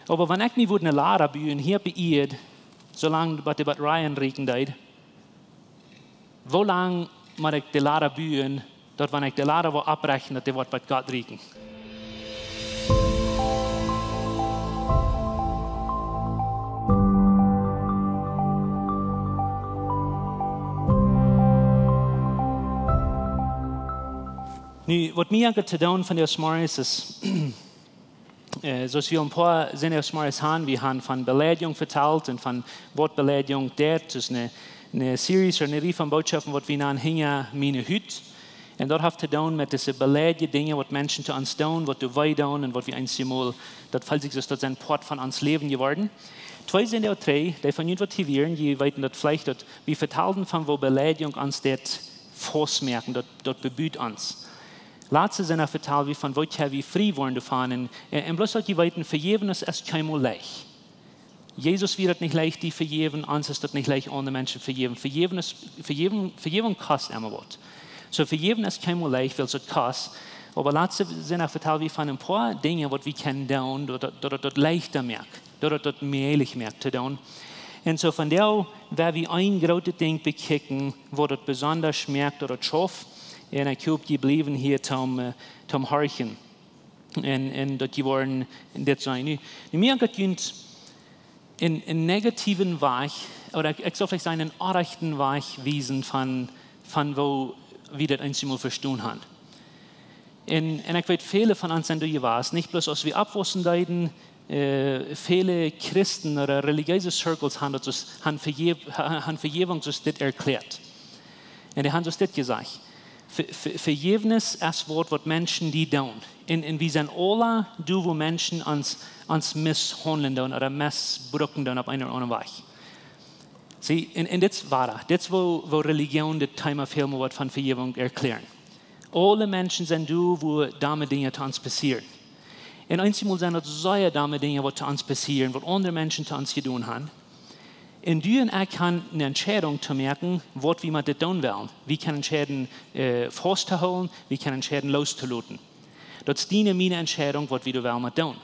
Aber wenn ich nicht eine Lehre bin, hier bei ihr, solange die Batterien riechen, wo lange muss ich die Lehre bin, dort wenn ich die Lehre abrechne, die wird bei Gott riechen? Nu, wat mij eigenlijk te doen van de Morgens is, zoals we een paar zinnen aus Morgens haben, wir haben von Beleidigung vertelt und von Wortbeleidigung dort, dus eine Serie oder eine Reihe von Botschaften, wat wir dann hingen, meine Hüt. Und dort hat zu tun mit diesen beleidigenden Dingen, was Menschen zu uns tun, was du wei tun und was wir einmal, das fällt sich so, das ein Part von uns Leben geworden. Zwei sind auch drei, die von uns motivieren, die weiten das vielleicht, dass wir vertellen von wo Beleidigung uns dort vormerken, dort bebüht uns. Letzte sind auch vertelt, wie von woher wir frei wollen davon. Und bloß die weiten vergeben ist keinmal leicht. Jesus wird nicht leicht die vergeben, uns ist das nicht leicht ohne Menschen vergeben. Vergebung kostet immer was. So vergeben ist keinmal leicht, weil es kostet. Aber letzte sind auch vertelt, wie von ein paar Dingen, die wir kennen, dort leichter merken, dort mählich merken zu tun. Und so von der, wenn wir ein großes Ding bekicken, wo das besonders schmeckt oder schafft, und ich habe geblieben hier zum Horchen. Und das geworden, das sein. Mir hat in negativen Weg, oder ich soll vielleicht sagen, einen unrechten Weg wiesen von wo wir das einmal verstehen haben. Und ich weiß, viele von uns sind durchgewas, nicht bloß aus wie Abwassenleiden, viele Christen oder religiöse Circles haben Vergebung das erklärt. Und die haben das gesagt. Vergebnis ist das Wort, was Menschen die tun. Und wir sind alle, wo Menschen uns misshandeln oder missbrauchen auf einen oder anderen Weg. Sie, und das war das, wo Religion das Thema viel mehr von Vergebung erklären. Alle Menschen sind wo damit Dinge zu uns passieren. Und einmal sind das solche Dinge, die zu uns passieren, was andere Menschen zu uns getan haben. Und du und ich haben eine Entscheidung zu merken, was wir mit das tun wollen. Wir können entscheiden, festzuhalten, wir können entscheiden, loszulassen. Das ist meine Entscheidung, was wir mit tun.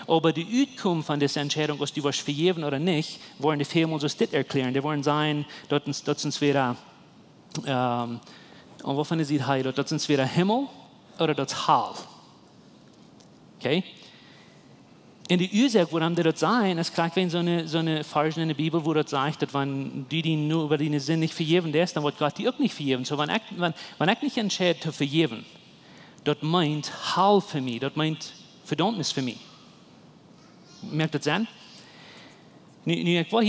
Aber die Auskunft von dieser Entscheidung, ob du was vergeben oder nicht, wollen die vielmals das erklären. Die wollen sein, dass uns wieder, und wovon ist es hier, dass uns wieder Himmel oder das Hall. Okay? In der Ursache, warum das sein, es kriegt so eine Verse in der Bibel, wo das sagt, dass wenn die nur über deine Sinn nicht vergeben lässt, dann wird Gott die auch nicht vergeben. So, wenn ich nicht entscheide zu vergeben, das meint Heil für mich, das meint Verdammnis für mich. Merkt das an? Ich will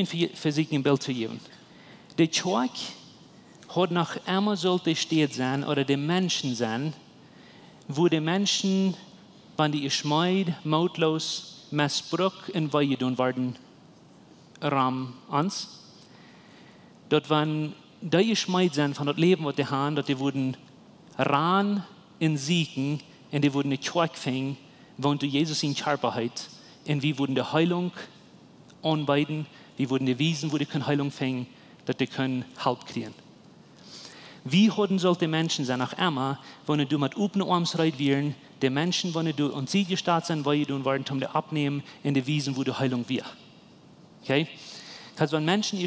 hier für sich ein Bild zu geben. Der Tag hat noch einmal sollte steht sein, oder die Menschen sein, wo die Menschen, wenn die geschmeid, mautlos, missbraucht und weitergedun werden, ram uns. Dort wenn die geschmeid sind von das Leben, was die haben, dort die wurden ran in Siegen und die wurden nicht zurückfängen, wo du Jesus in Körperheit und wie wurden die Heilung anbieten, wie wurden die Wiesen, wo die können Heilung fängen, dass die können Halt kriegen. Wie heute sollte Menschen sein, auch immer, wenn du mit offenen Armen reit wären, die Menschen, wenn du und sie gestartet sind, weil du werden, um die abnehmen in die Wiesen, wo du Heilung wir. Okay? Also wenn Menschen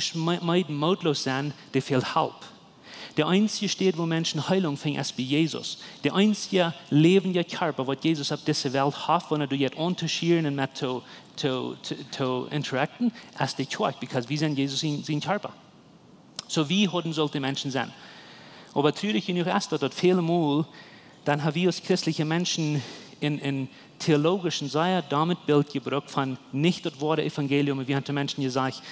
mautlos sind, die fehlt Halb. Der einzige steht, wo Menschen Heilung finden, ist bei Jesus. Der einzige lebende Körper, was Jesus auf dieser Welt hat, wenn du jetzt unterschieden und mit zu interacten, ist der Körper, weil wir sind Jesus in sein Körper. So wie heute sollte Menschen sein. Aber natürlich genug ist, dass viele Mal, dann haben wir als christliche Menschen in theologischen Seite damit Bild gebracht von nicht das Wort Evangelium. Wir haben Menschen gesagt,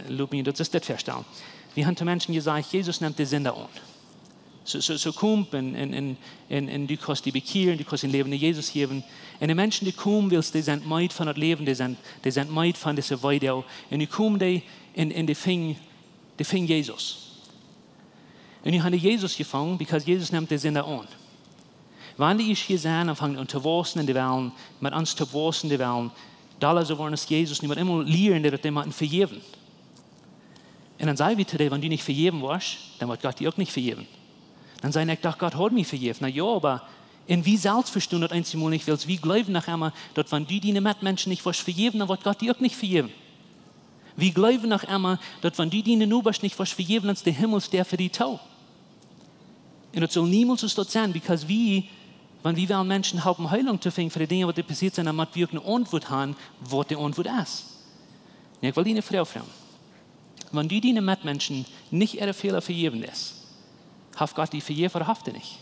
das ist das Verstehen. Wir haben Menschen gesagt, Jesus nimmt die Sünder an. So kommt und du kannst die bekehren, du kannst den Leben in Jesus geben. Und die Menschen, die kommen willst, die sind meid von das Leben, die sind meid von dieser Weide. Und die kommen die fingen Jesus. Und ich habe Jesus gefangen, weil Jesus nimmt die Sünder an. Wenn die hier sind, fangen an zu waschen, die wollen mit uns zu waschen, die wollen, da so wollen es Jesus nicht immer lernen, dass die man vergeben. Und dann sagen wir zu dir, wenn du nicht vergeben warst, dann wird Gott dir auch nicht vergeben. Dann sagen ich, Gott hat mich vergeben. Na ja, aber Und wie selbstverständlich das einmal nicht willst, wie glauben nach einmal, dass wenn du deine Mitmenschen nicht was vergeben, dann wird Gott dir auch nicht vergeben. Wie glauben nach einmal, dass wenn du deine Nachbarn nicht was vergeben, dann ist der Himmel der für die Tau. Und das soll niemals so sein, weil wenn wir wollen Menschen helfen, Heilung zu finden für die Dinge, die passiert sind, dann müssen wir auch eine Antwort haben, was die Antwort ist. Und ich will dir eine Frage fragen. Wenn du deine Mitmenschen nicht ihre Fehler vergeben lässt, hat Gott die vergeben oder hat er nicht?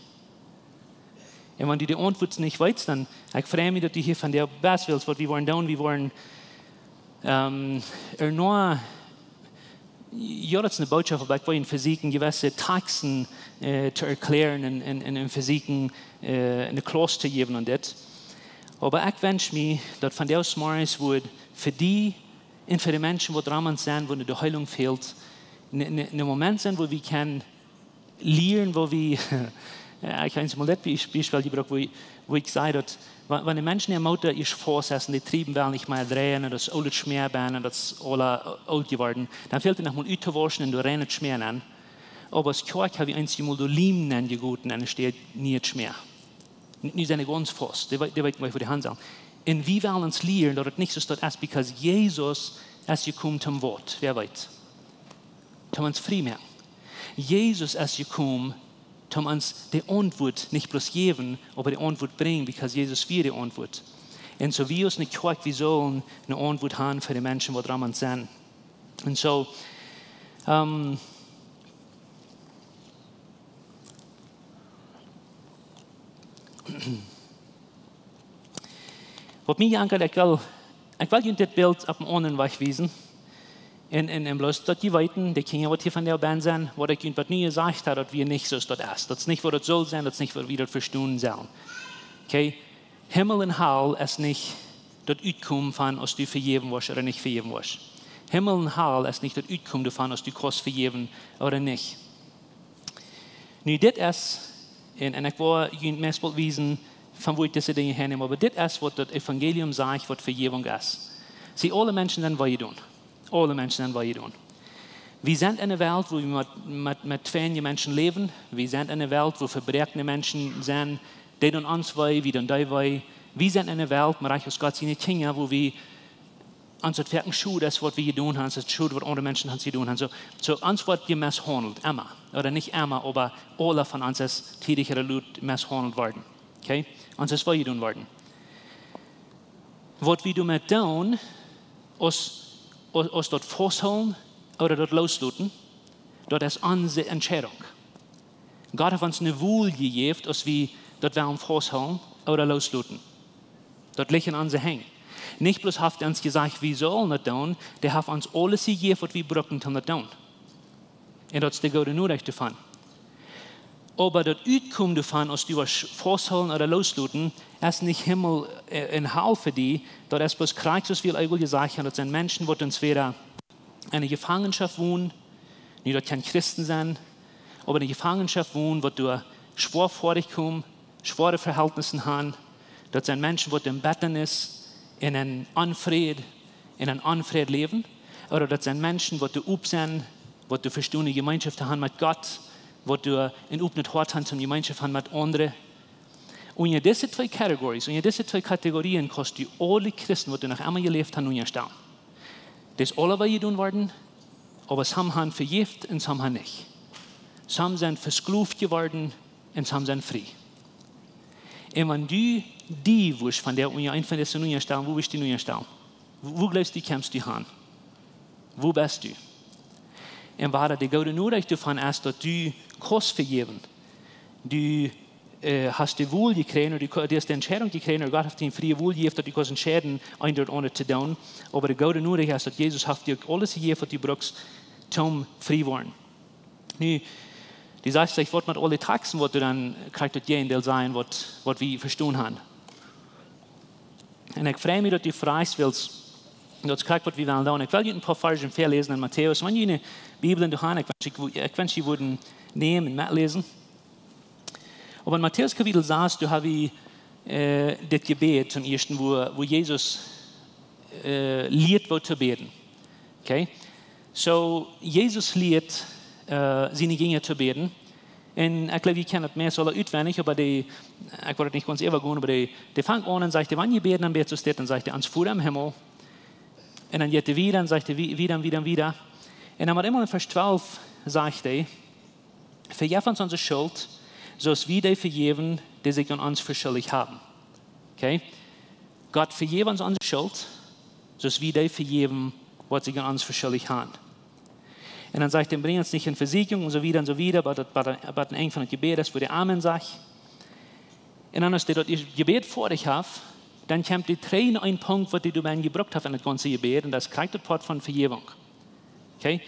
Und wenn du die Antwort nicht weißt, dann ich freue mich, dass du hier von der Best willst, was wir wollen tun, wir wollen nur, ja, das ist eine Botschaft, aber ich will in Physik gewisse Taxen zu erklären, in Physik eine Klasse zu geben und das. Aber ich wünsche mir, dass von der Smarts wird für die und für die Menschen, die dran sind, wo die Heilung fehlt, ein Moment sein, wo wir können lernen, wo wir, ich habe mal das Beispiel gebracht, wo ich sage, dass wenn die Menschen im Auto ihr Fuß essen, die Trieben werden nicht mehr drehen, und das alles schmierbein, das ist alle alt geworden, dann fehlt es noch mal auszuwaschen und du rennen schmieren an. Aber als Kirche habe ich einmal die Lieben geguten, und es steht nie schmier. Nicht seine ganz Fuß, der weiß mal, wo die Hand sagen. Und wir wollen uns lernen, dass es nicht so ist, weil Jesus ist gekommen zum Wort. Wer weiß? Zum uns frei machen. Jesus ist gekommen, um uns die Antwort nicht bloß geben, aber die Antwort bringen, weil Jesus wir die Antwort. Und so wie uns nicht Kirche, wir sollen eine Antwort haben für die Menschen, die dran sind. Und so, was mich angeht, ich will Ihnen das Bild auf dem anderen Weg weisen. Und bloß dort die Weiten, die Kinder, die hier von der Band sind, wo ich Ihnen nie gesagt habe, dass wir nicht so dort ist. Das ist nicht, wo das soll sein, das ist nicht, wo wir das verstehen sollen. Okay? Himmel und Hell ist nicht das Auskommen von, ob du vergeben wirst oder nicht vergeben wirst. Himmel und Hell ist nicht das Auskommen davon, ob du kannst vergeben oder nicht. Nun, das ist, und ich will Ihnen mehr wiesen, von wo ich diese Dinge hernehme, aber das ist, was das Evangelium sagt, was Vergebung ist. Sie, alle Menschen sind, was sie tun. Alle Menschen sind, was sie tun. Wir sind in einer Welt, wo wir mit feinen Menschen leben. Wir sind in einer Welt, wo verbrechtene Menschen sind, die tun uns weh, wie tun die weh. Wir sind in einer Welt, mit Reich aus Gott seine Kinder, wo wir uns das Werken Schuhe, das, was wir tun haben, das Schuhe, was andere Menschen haben, sie tun haben. So uns wird gemisshandelt, immer. Oder nicht immer, aber alle von uns ist tätig oder Leute misshandelt worden. Okay? Uns ist was tun worden. Was wir damit tun, ist dort festhalten oder dort loslassen, dort ist unsere Entscheidung. Gott hat uns eine Wohl gegeben, dass wir dort festhalten oder loslassen. Dort liegen unsere Hänge. Nicht bloß hat er uns gesagt, wir sollen das tun, der hat uns alles gegeben, was wir brauchen, um das zu tun. Und das ist die gute Nachricht davon. Aber das Auskommen davon, als du festhalten oder loslassen, ist nicht Himmel in Hell für die, dort ist bloß Christus, wie ich gesagt habe, das sind Menschen, die uns weder in einer Gefangenschaft wohnen, nicht dort kein Christen sein, aber in einer Gefangenschaft wohnen, wo du schwer vor dich kommst, schwere Verhältnisse haben, dort sind Menschen, die im Betten ist, in einem Unfried leben, oder dort sind Menschen, die du sind, die du verstehende Gemeinschaft haben mit Gott, wo du in offenes Hort hast und Gemeinschaft haben mit anderen. Und in diese zwei Kategorien kannst du alle Christen, die noch einmal gelebt haben, unterstehen. Das ist alle, was sie tun werden, aber some haben vergift und some haben nicht. Some sind versklavt geworden und some sind frei. Und wenn du die wirst von der einfach das unterstehen, wo bist du unterstehen? Wo glaubst du, kommst du hin? Wo bist du? Und was die gute Nachricht davon ist, dass du kannst vergeben. Du hast die Wohl gekriegt, du hast die Entscheidung gekriegt, und Gott hat dir freie Wohl gegeben, dass du kannst entscheiden, ein dort ohne zu tun. Aber die gute Nachricht ist, dass Jesus hat dir alles gegeben, was du brauchst, zum frei werden. Nu, die sagt, ich wollte mit alle Taxen, was du dann kriegst, das jeden sein, was wir verstehen haben. Und ich freue mich, dass du fragst willst, das kriegt, was wir wollen tun. Ich will dir ein paar Verse vorlesen in Matthäus. Wenn ihr eine Bibel in der Hand habt, ich wünsche, Sie würden nehmen und mitlesen. Aber in Matthäus Kapitel 6, du hast das Gebet zum ersten, wo Jesus lehrt, wo zu beten. Okay? So, Jesus lehrt, seine Jünger zu beten. Und ich glaube, ich kenne das mehr so auswendig, aber ich wollte nicht ganz ewig gehen, aber die fangen an und sagt, wenn ihr beten, dann betet ihr, dann sagt ihr, ans Vater im Himmel. Und dann geht er wieder und sagt er wieder. Und dann immer in Vers 12 sagt er, vergib uns unsere Schuld, so es wir die vergeben, die sich an uns verschuldigt haben. Okay? Gott vergib uns unsere Schuld, so es wir die vergeben, was sich an uns verschuldigt haben. Und dann sagt er, bring uns nicht in Versicherung und so wieder, aber das ein von den Gebet ist, wo der Amen sagt. Und dann, als du das Gebet vor dich hast, dann kommt die Träne ein Punkt, wo du beim gebraucht hast in das ganze Gebet, und das kriegt das Wort von Vergebung. Okay?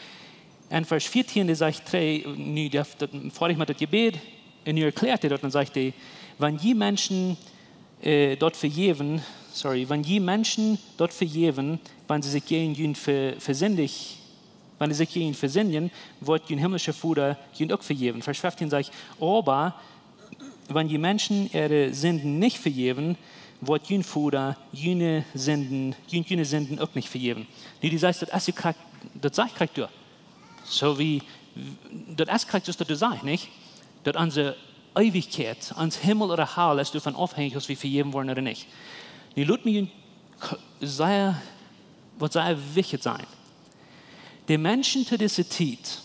Und Vers 14, der sagt, vor ich mal das Gebet, und ihr erklärt das, dann sagt er, wenn die Menschen dort vergeben, wenn sie sich gegen ihn versündigt, wenn sie sich gegen ihn versündigen, wird den himmlischen Vater ihn auch vergeben. Vers 15 sagt, aber wenn die Menschen ihre Sünden nicht vergeben, wird den Vater jene Sünden auch nicht vergeben. Die sagt, das sagt, kriegt du. So wie, das kriegst du, das sagt nicht. Das unsere Ewigkeit, ans Himmel oder Hell, ist davon abhängig, ob wir vergeben wollen oder nicht. Die Leute müssen sehr wichtig sein. Die Menschen zu dieser Zeit,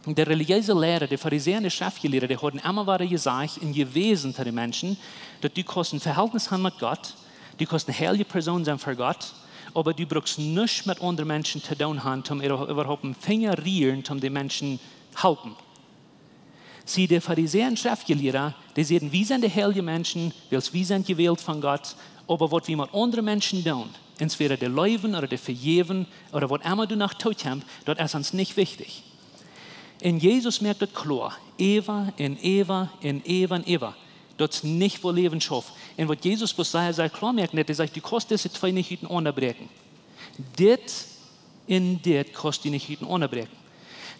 der religiöse Lehrer, die Pharisäer und die Schriftgelehrten, die hatten immer wieder gesagt und gewesen zu den Menschen, dass die ein Verhältnis haben mit Gott, die eine heilige Person sein für Gott, aber du brauchst nichts mit anderen Menschen zu tun haben, um überhaupt einen Finger rühren, um die Menschen zu helfen. Sie, die Pharisäer und Schriftgelehrten, die sagen, wir sind die heiligen Menschen, weil wir sind gewählt von Gott, aber was wir mit anderen Menschen tun, entweder die Leuven oder die Vergeben oder was immer du nach Tod kommst, das ist uns nicht wichtig. Und Jesus merkt das klar, Eva. Das ist nicht, wo Leben schafft. Und was Jesus bloß sagt, klar merkt nicht, er sagt, du kannst diese zwei nicht hinten unterbrechen. Das in das kannst du nicht hinten unterbrechen.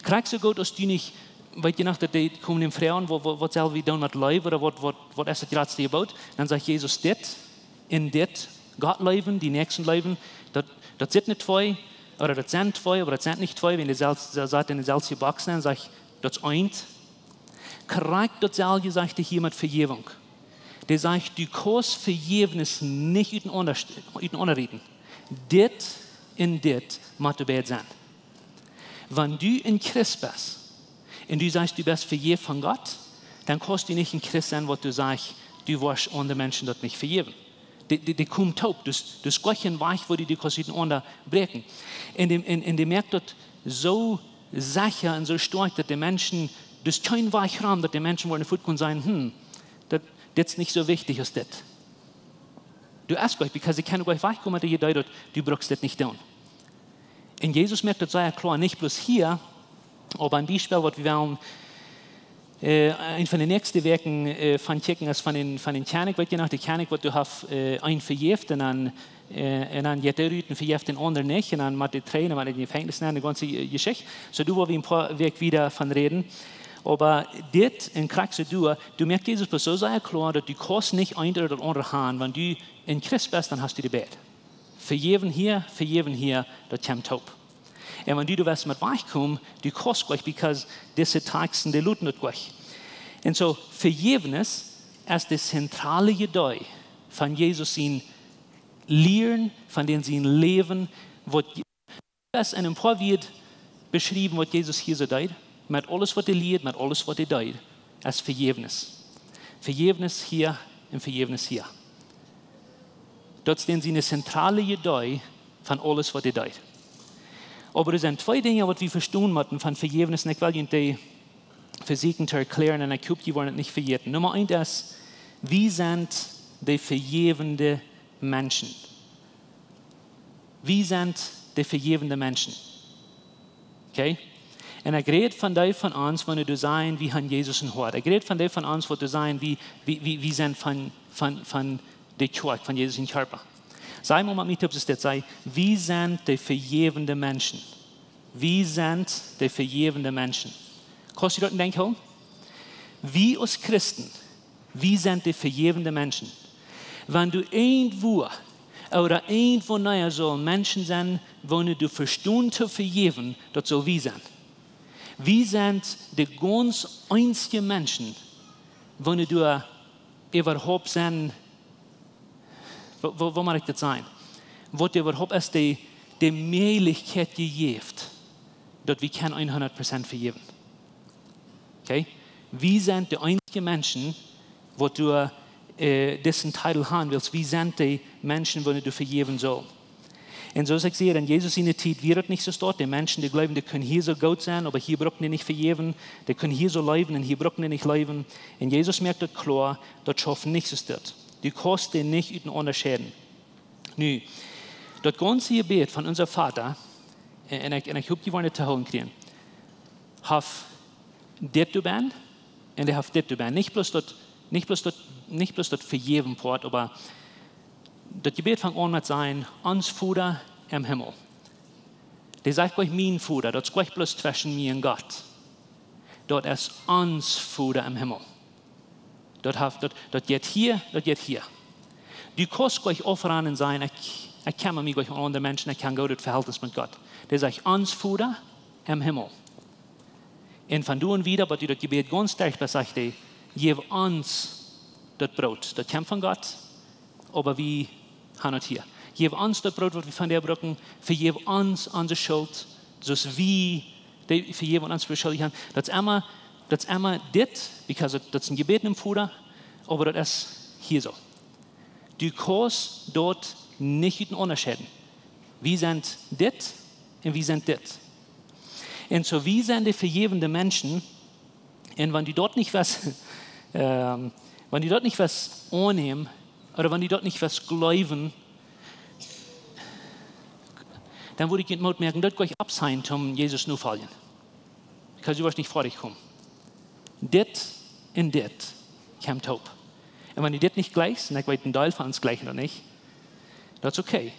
Kriegst du Gott, dass du nicht, weil je nach der kommen die Frauen, was soll wir tun mit Leib oder was ist das gerade gebaut, dann sagt Jesus, das in das Gott leben, die nächsten leben, das sind nicht zwei, oder das sind zwei, aber das sind nicht zwei, wenn die sagt in der selbst Box dann sagt, das ist eins. Kriegt das selbe, sagt er hier mit Vergebung. Der sagt, du kannst Vergebnis nicht in unterreden. Das in das muss du bett sein. Wenn du in Christ bist, und du sagst, du bist vergeben von Gott, dann kannst du nicht in Christ sein, wo du sagst, du wirst andere Menschen dort nicht vergeben. Die kommen taub, das Gottchen weich, wo die kannst nicht unterbrechen. Und die merkt das so sicher und so stark, dass die Menschen, das ist kein Weichraum, dass die Menschen wollen Fuß sagen, das ist nicht so wichtig als das. Du ask euch, weil ich kann euch weichkommen, dass ihr dort, du brauchst das nicht tun. Und Jesus merkt das sehr klar, nicht bloß hier, aber ein Beispiel, was wir wollen, ein von den nächsten Werken von Checken ist von den Kernig, weil je nach der Kernig, was du hast, ein verjeft und dann geht der Rüten verjeft den anderen nicht und dann mit den Tränen, mit den Gefängnissen, eine ganze Geschichte. So du, wo wir ein paar Werk wieder von reden. Aber das in kriegst du merkst Jesus bloß so sehr klar, dass du kannst nicht ein oder das andere haben. Wenn du in Christ bist, dann hast du die Bett. Vergeben hier, das kommt taub. Und wenn du wirst mit weich kommen, du kannst gleich, weil diese Texten, die luten nicht gleich. Und so, Vergebnis ist das zentrale Idee von Jesus sein Lehren, von dem sein Leben, das in ein paar wird beschrieben, was Jesus hier so tut, mit alles, was er lehrt, mit alles, was er tut, als Vergebnis. Vergebnis hier und Vergebnis hier. Das ist dann seine zentrale Idee von alles, was er tut. Aber es sind zwei Dinge, die wir verstehen müssen von Vergebnis. Und ich will Ihnen die versuchen zu erklären, und ich glaube, die wollen nicht vergessen. Nummer eins ist, wie sind die vergebende Menschen? Wie sind die vergebende Menschen? Okay? Und er redet von dir von uns, wenn du sein, wie han Jesus in Hort. Er redet von dir von uns, wo du sein, wie sind von der Kirche, von Jesus in Körper. Sei mal mit mir, ob es das sei, wie sind die vergebende Menschen? Wie sind die vergebende Menschen? Kannst du dort denken? Wie als Christen, wie sind die vergebende Menschen? Wenn du irgendwo oder irgendwo nahe so Menschen sind, wo du verstehen zu vergeben, das soll wie sein. wie sind die ganz einzigen Menschen, wenn du überhaupt sind, wo mag ich das sein? Wo du überhaupt erst die Möglichkeit gegeben, dass wir können 100% vergeben. Okay? Wie sind die einzigen Menschen, wo du diesen Teil haben willst? Wie sind die Menschen, wo du vergeben sollst? Und so sagt sie, in Jesus in der Zeit wird nicht so dort. Die Menschen, die glauben, die können hier so gut sein, aber hier brauchen die nicht vergeben. Die können hier so leben und hier brauchen die nicht leben. Und Jesus merkt das klar, das schaffen nicht so dort. Die kosten nicht über den Unterschieden. Nu, das ganze Gebet von unserem Vater, und ich hoffe, die wollen nicht zu holen kriegen, hat das zu werden und er hat das zu werden. Nicht bloß das vergeben Wort, aber das Gebet fängt an mit sein, uns Vater im Himmel. Der sagt euch mein Vater, das spricht bloß zwischen mir und Gott. Dort ist uns Vater im Himmel. Das geht hier, das geht hier. Du kannst euch offenen und sein, ich kann mich euch andere Menschen, ich kann gut das Verhältnis mit Gott. Der sagt, uns Vater im Himmel. Und von du und wieder, aber du das Gebet ganz stark sagt, gib uns das Brot. Das kommt von Gott, aber wie haben wir hier. Gib uns das Brot, was wir von dir brauchen, vergib uns unsere Schuld, so wie die vergeben uns beschuldigt haben. Das ist immer das, because das ist ein Gebet im Vater, aber das ist hier so. Du kannst dort nicht unterscheiden. Wir sind das und wir sind das. Und so wie sind die vergebenden Menschen, und wenn die dort nicht was, annehmen, oder wenn die dort nicht was glauben, dann würde ich mit Mut merken, dort gehe ich absein, um Jesus nur fallen. Because du wirst nicht vor dich kommen. Das und das kommt taub. Und wenn du das nicht gleichst, und ich weiß ein Teil von uns gleich noch nicht, das ist okay.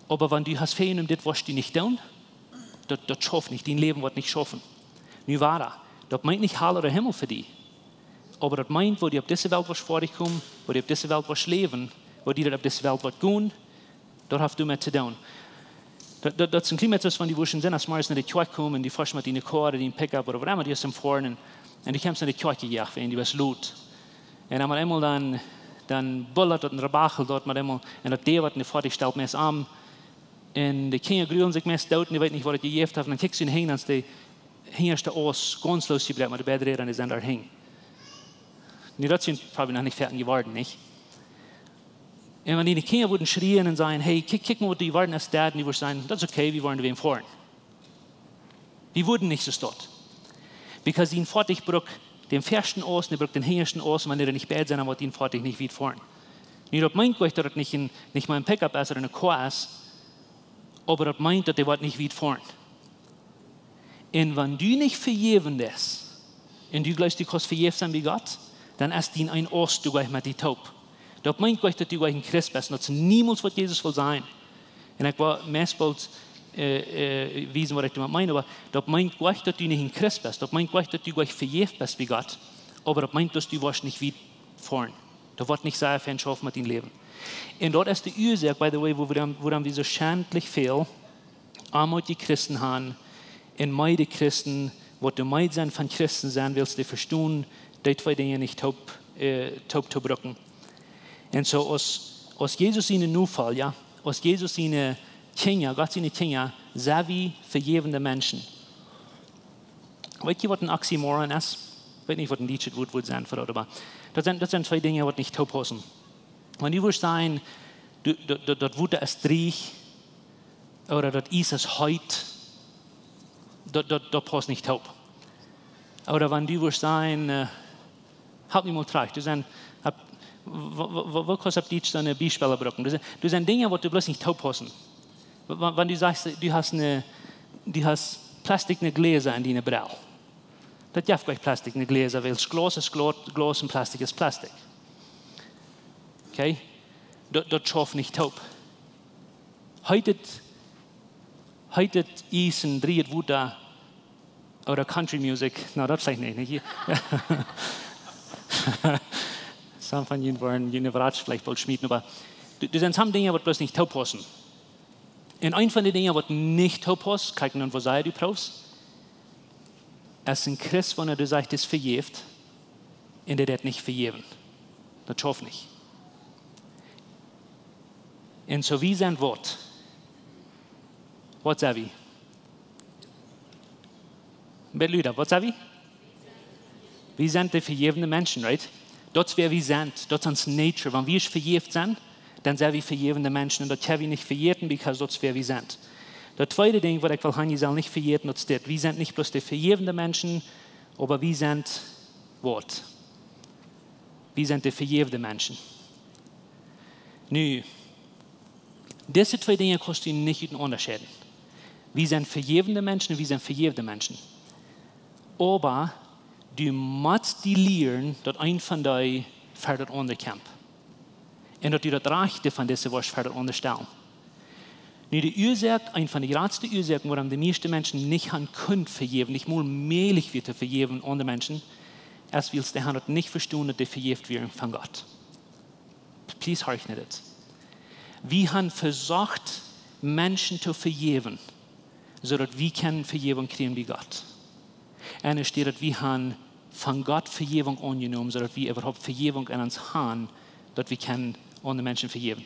Aber wenn du hast Ferien und das wirst du nicht tun, das schafft nicht, dein Leben wird nicht schaffen. Nu war das meint nicht Hall oder Himmel für dich. Aber das meint, wo die auf diese Welt was vor dich kommen, wo die auf diese Welt was leben, wo die auf diese Welt was tun, dort hast du mit zu tun. Das ist ein Klima, das von die Wurschen sind, als man in die Kirche kommen, und die frisch mit in die Chor oder in den Pickup oder was immer, die ist im Vorn, und die kommst in die Kirche gejagt, und die was laut. Und einmal dann bullert und Rabachel dort mit einmal, und das der wird in die Vorderung stellt, mir ist arm, und die Kinder grüßen sich meist dort, und die weiß nicht, was die gegeben haben, und dann kickst du ihn hin, und die hinterste Aus ganz los geblieben, mit der Betträder, und die sind da hängen. Und die sind probably noch nicht fertig geworden, nicht? Und wenn die Kinder würden schreien und sagen, hey, kick mal, die waren erst da, und die würden sagen, das ist okay, wir wollen wem fahren. Die wurden nicht so dort. Because die fertig braucht den ersten Aus, und die braucht den hintersten Aus, und wenn die nicht bad sind, dann wird die fertig nicht weit fahren. Nicht, das meint euch, dass das nicht mal ein Pickup ist oder eine Car ist, aber das meint, dass die wird nicht weit fahren. Und wenn du nicht vergeben bist, und du glaubst, du kannst vergeben sein wie Gott, dann ist die ein Aus, du gleich mit die Taub. Das meint euch, dass du gleich ein Christ bist. Das ist niemals, was Jesus will sein. Und ich war meistens wissen, was ich damit meine, aber das meint euch, dass du nicht ein Christ bist. Das meint euch, dass du gleich vergeben bist wie Gott. Aber das meint, dass du wirst nicht weit fahren. Das wird nicht sehr viel schaffen mit deinem Leben. Und dort ist die Ursache, by the way, wo wir so schändlich viel einmal die Christen haben, und meine Christen, wo du meid sein von Christen sein willst, die verstehen, die zwei Dinge nicht taub zu brücken. Und so aus Jesus in den Fall, ja, aus Jesus in den Kinder, Gott in den Kinder, sehr wie vergebende Menschen. Weißt du, was ein Oxymoron ist? Ich weiß nicht, was ein Lied wird sein, aber das sind zwei Dinge, die nicht taub passen. Wenn du würdest sagen, das wurde es Driech, oder das ist es heute, das passt nicht taub. Oder wenn du würdest sagen, halt mich mal fragt, du sagst, wo kannst du so eine Beispiele brauchen? Du sind Dinge, die du bloß nicht taub passen. Wenn du sagst, du hast Plastikne Gläser in deiner Brille. Das darf gleich Plastikne Gläser, weil Glas ist Glas und Plastik ist Plastik. Okay? Das schafft nicht taub. Heute ist ein Dritt Wuta oder Country Music. No, das vielleicht nicht. Some von Ihnen wollen Ratsch vielleicht bald schmieden, aber du sind some Dinge, die bloß nicht taub passen. Und ein von den Dingen, die nicht taub passen, kann ich nun, wo sei du brauchst? als ein Christ, wenn du sagst, das verjährt, und der das nicht verjähren. Das schafft nicht. Und so wie sein Wort. Was sagen wir? Mit Leuten, was sagen wir? Wir sind die verjährende Menschen, right? Das wer wir sind, das ist unsere Nature. Wenn wir verjährt sind, dann sind wir verjährende Menschen. Und das können wir nicht verjähren, weil das wer wir sind. Das zweite Ding, was ich will, Hanni soll nicht verjähren, das ist, wir sind nicht bloß die verjährende Menschen, aber wir sind Wort. Wir sind die verjährende Menschen. Nu, diese zwei Dinge kannst du nicht unterscheiden. Wir sind verjährende Menschen und wir sind verjährende Menschen. Aber du musst die lernen, dass ein von dir für das andere kämpft. Und dass du das Rechte von dieser was für das andere stellen. Nu, die Ursache, eine von den größten Ursachen, warum die meisten Menschen nicht können vergeben, nicht mal mählich wird vergeben andere Menschen, ist, weil sie das nicht verstehen, dass die vergeben werden von Gott. Please horch nicht das. Wir haben versucht, Menschen zu vergeben, sodass wir keine Vergebung kriegen wie Gott. Und es steht, dass wir haben von Gott Vergebung angenommen, sodass wir überhaupt Vergebung in uns haben, dass wir keine anderen Menschen vergeben.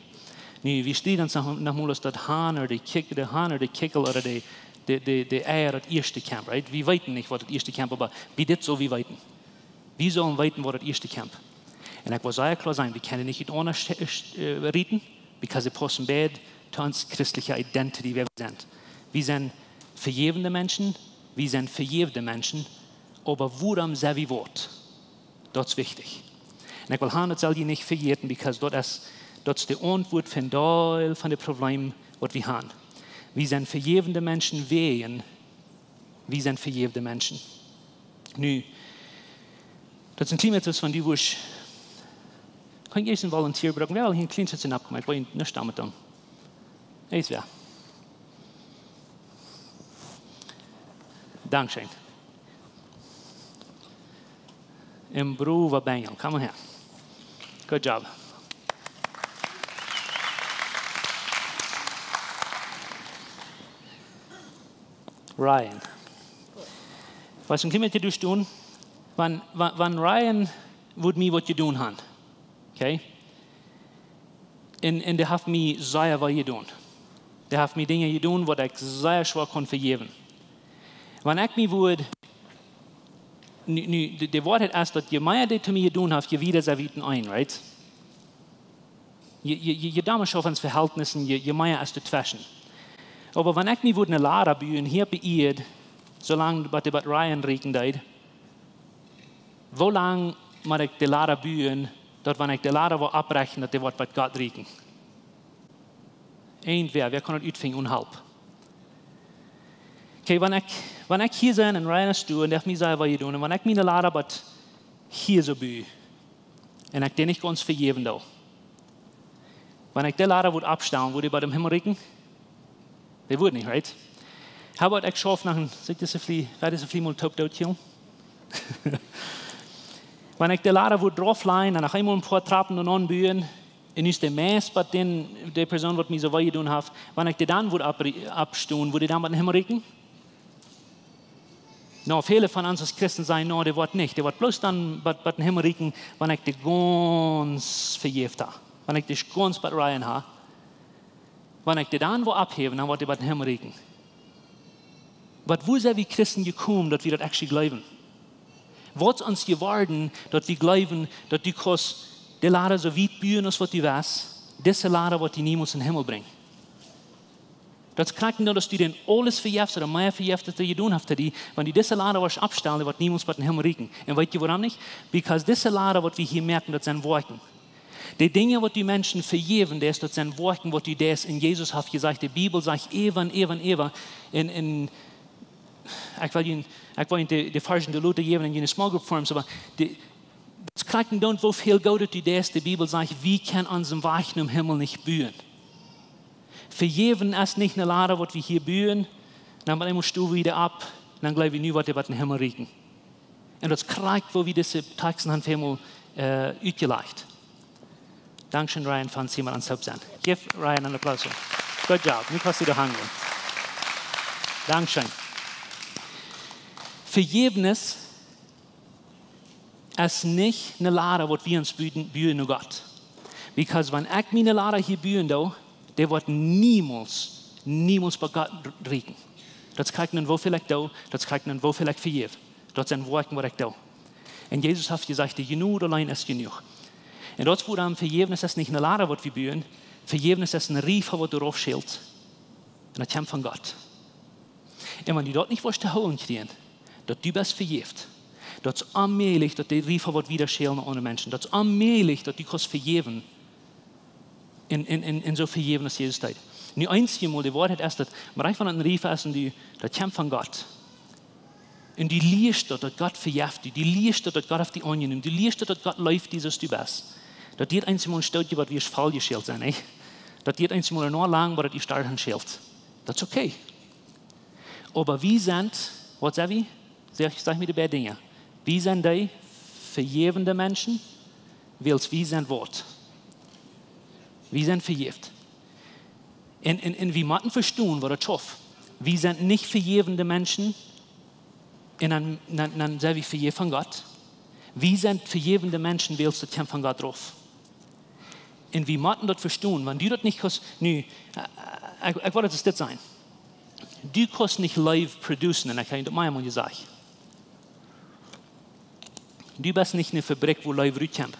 Nu, wir stehen uns nochmal, dass der Hahn oder der Kickel oder der Eier das erste Camp, right? Wir weiten nicht, was das erste Camp ist, aber wie das so wir weiten. Wir sollen weiten, was das erste Camp. Und ich will sehr klar sein, wir können nicht anders reden, weil sie passen beide zu uns christliche Identity, wer wir sind. Wir sind vergebende Menschen, wir sind vergebende Menschen, aber worum sind wir Wort? Das ist wichtig. Und ich will Hahn, das soll die nicht vergeten, weil das ist die Antwort von Teil von den Problemen, die wir haben. Wir sind vergebende Menschen wehen, wir sind vergebende Menschen. Nu, das ist ein kleines etwas von dir, wo ich kann ich einen Volunteer brauchen? Wer will hier ein kleines etwas abkommen? Ich will nicht damit tun. Ist wer? Dankeschön. Im Bruder Bengel, komm mal her. Good job. Ryan. Was ein Kind mit dir tun? Wenn Ryan würde mir was tun haben, okay? Und der hat mir sehr was getan. Der hat mir Dinge getan, die ich sehr schwer vergeben konnte. Wenn ich mir würde, der Wort hat erst, dass je mehr die zu mir getan hat, je wieder sie wieder ein, right? Je damals auf uns Verhältnissen, je mehr als du zwischen. Aber wenn ich mir eine Lehrer bühen, hier bei ihr, solange bei Ryan reden geht, wo lange muss ich die Lehrer bühen, dass wenn ich die Lehrer abbrechen, dass die Wort bei Gott reden? Wer kann das utfinden und halb? Okay, wenn ich hier bin und Ryan ist und ich mir sage, was ich tue, und wenn ich meine Lehrer hier so bühe, und ich den nicht ganz vergeben will, wenn ich die Lehrer abstellen, würde ich bei dem Himmel reden? They would nicht, right? How about ich schaffe nach ein mal top dort hier? Wenn ich die Lehrer drauflegen und nach einmal ein paar Trappen und anbühen, und ist der Mess bei der Person, die mir so weit tun hat, wenn ich die dann abstehen, würde ich dann bei dem Himmel reden? No, viele von uns als Christen sagen, no, der wird nicht. Der wird bloß dann bei dem Himmel reden, wenn ich die ganz vergeben habe. Wenn ich die ganz bei Ryan habe. Wenn ich die dann abheben, dann wird die bei dem Himmel reden. Aber wo sind wir Christen gekommen, dass wir das actually glauben? Was ist uns geworden, dass wir glauben, dass du kannst die Lehrer so weit bühen, als was du weißt, diese Lehrer wird die niemals in den Himmel bringen. Das kann nicht, dass du den alles verjährst oder mehr verjährst, als du getan hast. Wenn du diese Lehrer abstellen, wird niemals bei den Himmel reden. Und weißt du warum nicht? Weil diese Lehrer, was wir hier merken, das sind Worten. Die Dinge, die die Menschen vergeben, das sind Worte, was du das in Jesus hast gesagt. Die Bibel sagt, Evan. Ich will Ihnen die falschen Leute geben in Small Group Forms, aber das kriegt nicht, wo viel Gott du das, die Bibel sagt, wie kann unserem Weichen im Himmel nicht bühen? Vergeben ist nicht eine Lehre, was wir hier bühen, dann musst du wieder ab, dann glauben wir nie, was wir bei den Himmel riechen. Und das kriegt, wo wir diese Texte haben, Himmel ausgelegt. Dankeschön, Ryan, von jemand ans Haupt sein. Gib Ryan einen Applaus. Good job. Nicht, was Sie da handeln. Dankeschön. Vergebnis ist nicht eine Lade, was wir uns bühen nur Gott. Because wenn ich meine Lade hier bühen, der wird niemals bei Gott riechen. Das kriegt man, wo vielleicht da, das kriegt man, wo vielleicht vergeben. Das sind Worten, was ich da. Und Jesus hat gesagt, genug allein ist genug. Und dort, wo dann Vergebnis ist nicht eine Lade, was wir bühen, Vergebnis ist ein Rief, was du draufschildst. Und das kommt von Gott. Und wenn du dort nicht was zu holen kriegen, dass du bist vergeben, das ist allmählich, dass die Riefe wird wieder schälen ohne Menschen. Das ist allmählich, dass du kannst vergeben in so vergeben, als Jesus sagt. Nu einzige Mal, die Wahrheit ist, dass man von einem Rief ist und das kommt von Gott. Und die liest dort, dass Gott vergibt, die liest dort, dass Gott auf die Ohren nimmt, die liest dort, dass Gott läuft, dieses du bist. Das geht einzige Mal ein Stück, was wir Fall geschält sind. Das geht einzige Mal nur lang, was die Starten schält. Das ist okay. Aber wie sind, was sag ich? Sag mir die beiden Dinge. Wie sind die vergebende Menschen, wie sind Wort? Wie sind vergibt? Und wie man verstehen, was das schafft. Wir sind nicht vergebende Menschen, und dann sagen wir vergeben von Gott. Wir sind vergebende Menschen, weil es von Gott drauf. Und wie man das verstehen, wenn du das nicht kannst, ich wollte das sein. Du kannst nicht live produzieren, und ich habe das mal gesagt. Du bist nicht eine Fabrik, wo live rauskommt.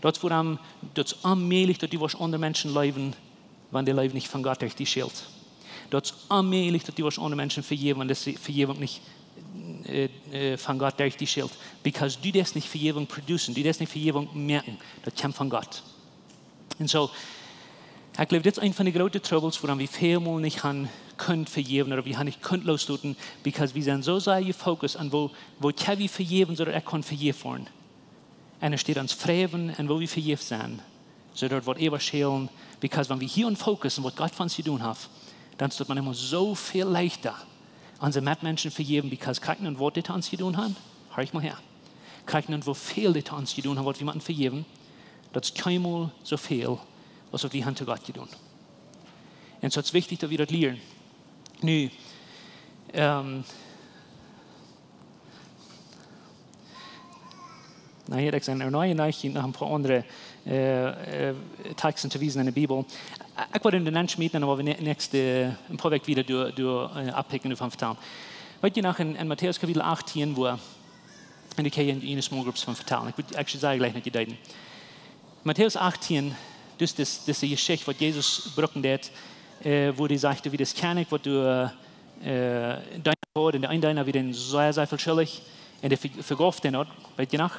Das ist allmählich, dass du was andere Menschen leben, wenn der Leib nicht von Gott durch die Schild. Das ist allmählich, dass du was andere Menschen vergeben, wenn das Vergebung nicht von Gott durch die Schild. Because du das nicht Vergebung produzieren, du das nicht Vergebung merken, das kommt von Gott. Und so, ich glaube, das ist ein von den großen Troubles, woran wir vielmal nicht können vergeben oder wir nicht können loslassen, because wir sind so sehr gefokust an wo kann wir vergeben, so dass er kann vergeben werden. Und es steht uns Freven, und wo wir vergeben sind, so dort wird ewig schälen, because wenn wir hier und fokussen, was Gott von uns zu tun hat, dann tut man immer so viel leichter unsere Mitmenschen vergeben, because kriegen und was die uns zu tun haben, hör ich mal her. Kriegen und wo viel die uns zu tun haben, was wir jemanden vergeben, das ist keinmal so viel, als was wir haben zu Gott zu tun. Und so ist es wichtig, dass wir das lernen. Nu, hier ik zijn neue Nachrichten noch ein paar andere Texte zu wiesen in der Bibel. Ich werde in den Menschen mieten, aber wir ein paar Wochen wieder durch abpicken und vertellen. Heute nach in Matthäus Kapitel 18, wo in der Kirche in Small Groups von vertellen. Ich würde sagen gleich nicht deuten. Matthäus 18, das ist die Geschichte, was Jesus brücken hat, wo die sagte, wie das kann ich, was du deiner Gott und der eine wieder sehr, sehr viel schuldig und der verkauft den Ort, weißt du noch?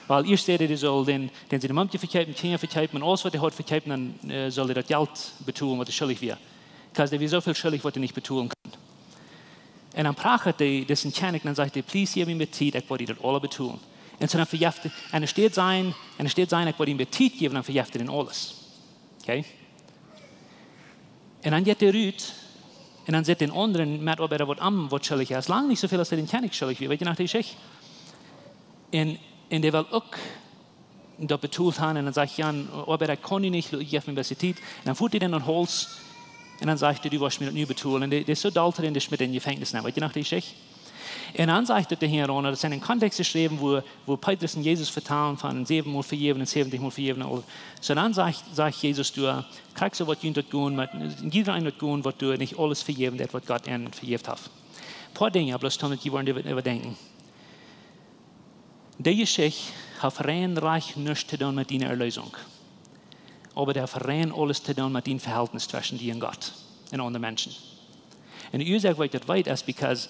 Weil ihr seht, der soll den sie den Mann verkaufen, Kinder verkaufen und alles, was er hat verkaufen, dann soll er das Geld betun, was er schuldig wird. Weil der wird so viel schuldig, was er nicht betun kann. Und dann prachtet er das in Kernig, dann sagt er, please, gib mir Zeit, ich wollte das alles betun. Und so dann verjafft er, und er steht sein, ich wollte ihm Zeit geben, dann verjafft er den alles. Okay? Und dann geht er raus, und dann sieht den anderen Mitarbeiter, was schuldig ist. Lange nicht so viel, als er den Kernig schuldig wird, weißt du nach der Geschichte? Und der will auch das betont haben, und dann sagt Jan, Arbeiter kann ich nicht, ich gebe mir besser Zeit. Und dann fuhrt er dann an Holz, und dann sagt er, du wirst mir das nie betonen. Und der ist so dalter, der ist mit in die Gefängnis nehmen, weißt du nach der Geschichte? Und dann sagt der Herr, das ist in einem Kontext geschrieben, wo Petrus und Jesus vertrauen von 7 Mal vergeben und 70 Mal vergeben. So dann sagt Jesus, du kriegst so was du tun, jeder ein tun, was du nicht alles vergeben hast, was Gott ihnen vergeben hat. Ein paar Dinge, bloß damit die wollen überdenken. Die Geschichte hat rein reich nichts zu tun mit deiner Erlösung. Aber der hat rein alles zu tun mit dem Verhältnis zwischen dir und Gott und anderen Menschen. Und die Ursache, warum ich das weiß, ist, because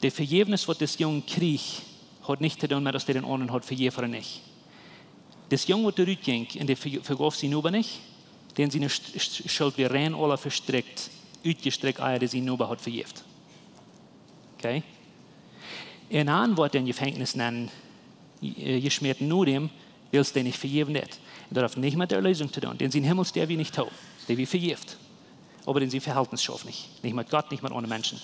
der Vergebnis, was das Junge kriegt, hat nicht zu tun mit, dass der den anderen hat vergeben oder nicht. Das Junge, was zurückging, und der vergab sie nur nicht, denn seine Schuld wie rein alle verstrickt, ausgestreckt, der sie nur hat vergeben. Okay? Und dann wird er in Gefängnis nennen, geschmiert nur dem, weil es den nicht vergeben hat. Das hat nicht mit der Erlösung zu tun, denn sein Himmel ist der wie nicht tot, der wie vergibt. Aber den sie Verhältnisstoff nicht mit Gott, nicht mit anderen Menschen.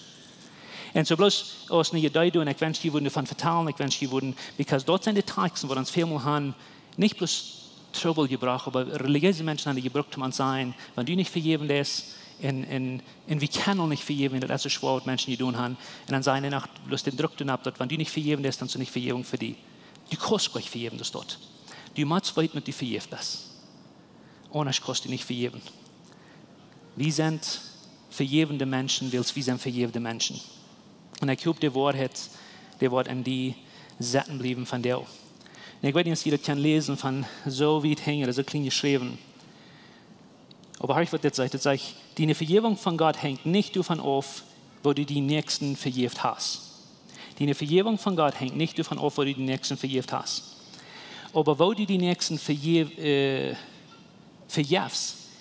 Und so bloß aus einer Idee, und ich wünsche, die würden davon vertellen, ich wünsche, die würden, because dort sind die Texte, wo uns vielmal haben, nicht bloß Trouble gebracht, aber religiöse Menschen haben die gebraucht, um zu sein, wenn du nicht vergeben bist, Und wir können nicht vergeben, wenn das so schwer mit Menschen tun haben. Und dann sagen sie, bloß den Druck ab, dass wenn du nicht vergeben bist, dann ist nicht Vergebung für die. Du kannst gleich vergeben, das dort. Du musst weit mit dir vergeben bist. Anders kannst du nicht vergeben. Wir sind vergebende Menschen, weil wir sind vergebende Menschen. Und ich glaube, der Wort in die Sätten bleiben von dir. Und ich weiß nicht, ob ihr das kann lesen von so wie es hängt, also klein geschrieben. Aber ich würde jetzt sagen, die Vergebung von Gott hängt nicht davon auf, wo du die Nächsten vergeben hast. Die Vergebung von Gott hängt nicht davon auf, wo du die Nächsten vergeben hast. Aber wo du die Nächsten vergibst,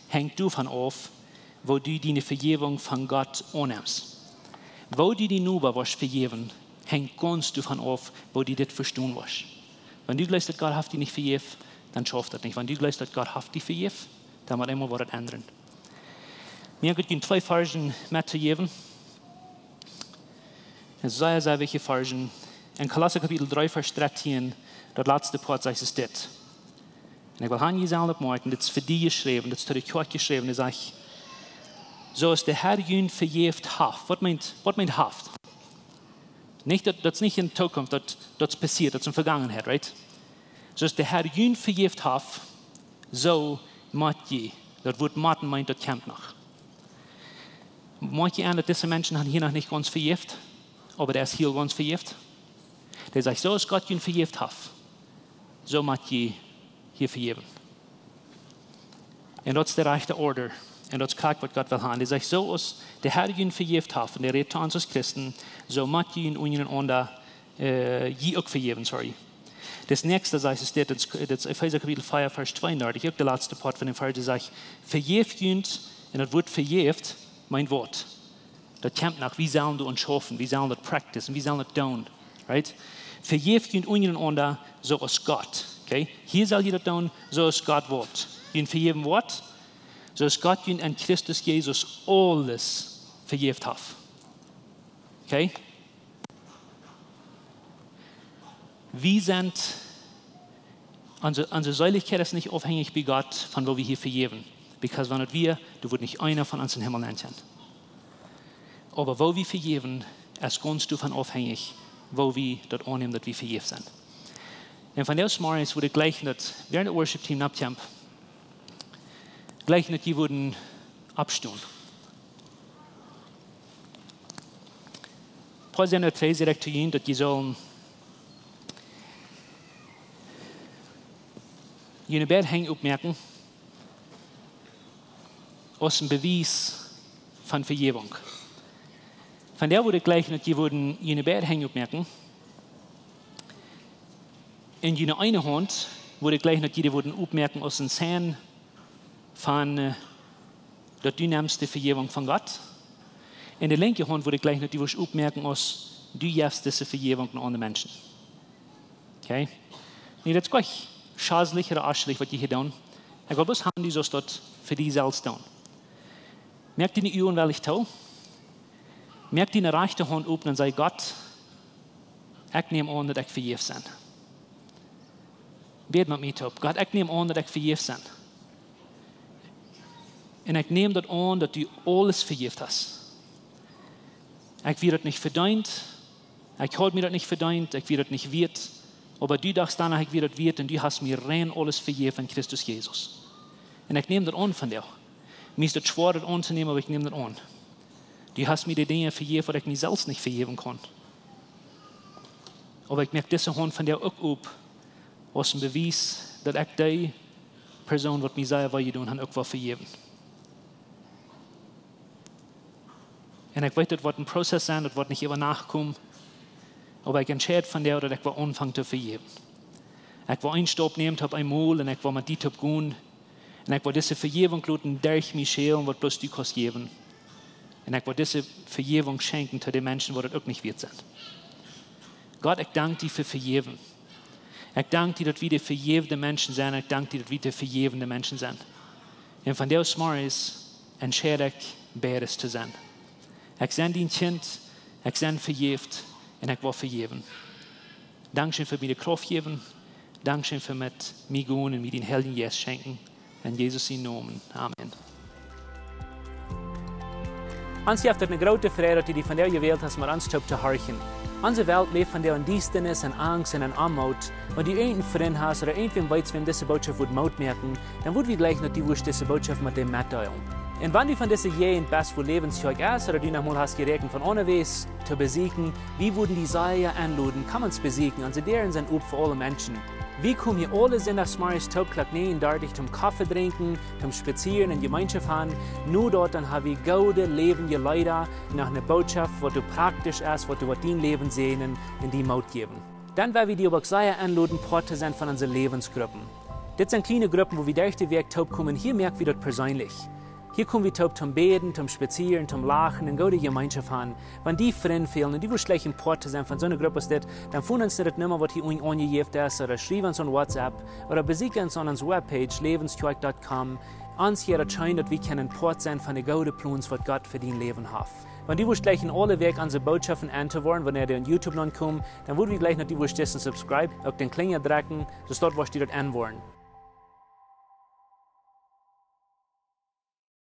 hängt davon auf, wo du die Vergebung von Gott annimmst. Wo du die Nuber was vergeben, hängt ganz davon auf, wo du das verstehen wirst. Wenn du glaubst, dass Gott hat dich nicht vergeben, dann schafft das nicht. Wenn du glaubst, dass Gott hat dich vergeben, dann muss immer was ändern. Mir gibt es 2 Versen mitzugeben. Es sei sehr welche Versen. In Kolosser Kapitel 3, Vers 13, das letzte Part sagt es das. Und ich will an Jesus abmerken, das ist für dich geschrieben, das ist für die Kirche geschrieben, das sagt, so ist der Herr jün vergeben haft. Was meint haft? Nicht, das ist nicht in der Zukunft, das passiert, das ist in der Vergangenheit, right? So ist der Herr jün vergeben haft, so macht je. Das Wort Martin meint, das kommt noch. Manche an, dass diese Menschen hier noch nicht ganz vergeben, aber der ist hier ganz vergeben. Der sagt, so ist Gott jün vergeben haft, so macht je hier vergeben. Und das ist der rechte Order. Und das ist klar, was Gott will haben. Er sagt, so ist der Herr jün vergeben hat, und der redet uns als Christen, so macht jün untereinander je auch vergeben, sorry. Das nächste, das steht in Epheser Kapitel 4, Vers 32, auch der letzte Part von dem Vers, der sagt, vergebt jün, und das Wort vergebt, mein Wort. Das kommt nach, wie sollen wir uns schaffen, wie sollen wir das practice, wie sollen wir das tun, right? Vergebt jün untereinander, so ist Gott, okay? Hier soll jeder tun, so ist Gott Wort. Jün vergeben Wort, so ist Gott jün in Christus Jesus alles vergeben hat. Okay? Wir sind, unsere Säuligkeit ist nicht abhängig bei Gott, von wo wir hier vergeben. Because wenn wir, du wird nicht einer von uns in den Himmel entfernen. Aber wo wir vergeben, ist ganz davon abhängig, wo wir dort annehmen, dass wir vergeben sind. Und von der Morgens wurde gleich nicht, während der Worship-Team abkämpft, gleich nicht, die wurden abstehen. Paul sagt in 3 direkt zu ihnen, dass die sollen ihre Bett hängen aufmerken, aus dem Beweis von Vergebung. Von der wurde gleich nicht, die wurden ihre Bett hängen aufmerken. In ihre eine Hand wurde gleich nicht, die wurden aufmerken aus den Zähnen von der dynamischsten Vergebung von Gott. In der linken Hand wurde gleich noch die aufmerken aus die erste Vergebung an anderen Menschen. Okay? Nee, das ist gleich schadlich oder arschlich, was die hier tun. Ich glaube, was haben die so dort für die selbst tun? Merkt die nicht Uhren, weil ich tue? Merkt die eine rechte Hand auf und sagt, Gott, ich nehme an, dass ich vergeben bin. Bet mit mir, Gott, ich nehme an, dass ich vergeben bin. Und ich nehme das an, dass du alles vergeben hast. Ich werde das nicht verdient, ich halte mir das nicht verdient, ich werde das nicht wert. Aber du dachtest danach, ich werde das wert und du hast mir rein alles vergeben in Christus Jesus. Und ich nehme das an von dir. Mir ist das schwer, das anzunehmen, aber ich nehme das an. Du hast mir die Dinge vergeben, die ich mir selbst nicht vergeben kann. Aber ich merke diese Hand von dir auch ab, aus dem Beweis, dass ich die Person, die mir sagt, was ich tun, auch was vergeben. Und ich weiß, das wird ein Prozess sein, das wird nicht immer nachkommen. Aber ich entscheide von der, dass ich anfangen zu vergeben. Ich will einen Stopp nehmen, habe einmal, und ich will mit dir gehen. Und ich will diese Vergebung luten, durch mich schälen, was bloß du kannst geben. Und ich will diese Vergebung schenken zu den Menschen, die das auch nicht wert sind. Gott, ich danke dir für Vergeben. Ich danke dir, dass wir die vergebende Menschen sind. Ich danke dir, dass wir die vergebende Menschen sind. Und von der Morgens entscheide ich, beides zu sein. Ich sende dein Kind, ich sende vergebt und ich will vergeben. Dankeschön für mir die Kraft geben. Dankeschön für mit mir gehen und mir den Heiligen Geist schenken. In Jesus' Namen. Amen. Ans heeft het een grote vrede dat die van jou gewählt hast, maar ans te horchen. Onze Welt lebt von der Diestenis und Angst und Armut. Wenn du einen Freund hast oder irgendwen weißt, wem diese Botschaft wird Maut merken, dann wird wir gleich noch die diese Botschaft mit dem mitteilen. Und wenn du von dieser jeden best wohl lebenszeug ist oder du nochmal hast gerechnet von unterwegs zu besiegen, wie würden die Seile anluden, kann man es besiegen, also deren sind up für alle Menschen. Wie kommen hier alle Sonntagsmorgens Topklack nähen, dort zum Kaffee trinken, zum Spazieren in Gemeinschaft haben. Nur dort dann habe ich gute Leben je Leute nach einer Botschaft, was du praktisch ist, was du mit dein Leben sehen und die Maut geben. Dann werden wir die aber sehr anladen, Part zu sein von unseren Lebensgruppen. Das sind kleine Gruppen, wo wir durch den Weg taub kommen. Hier merken wir das persönlich. Hier kommen wir taub zum Beten, zum Spazieren, zum Lachen und gute Gemeinschaft haben. Wenn die Freunde fehlen und die will schlecht ein Part zu sein von so einer Gruppe, dann finden uns das nicht mehr, was hier angegeben ist, oder schreiben uns an WhatsApp, oder besuchen uns an unserer Webpage, lebenskirche.com. Uns hier erscheint, dass wir können Part sein von den guten Plänen, was Gott für dein Leben hat. Wenn die gleich in alle Weg unsere Botschaften anzuhören, wenn ihr an YouTube kommt, dann würden wir gleich noch die subscribe, auf den Klinger drücken, so dort, was die dort anwollen.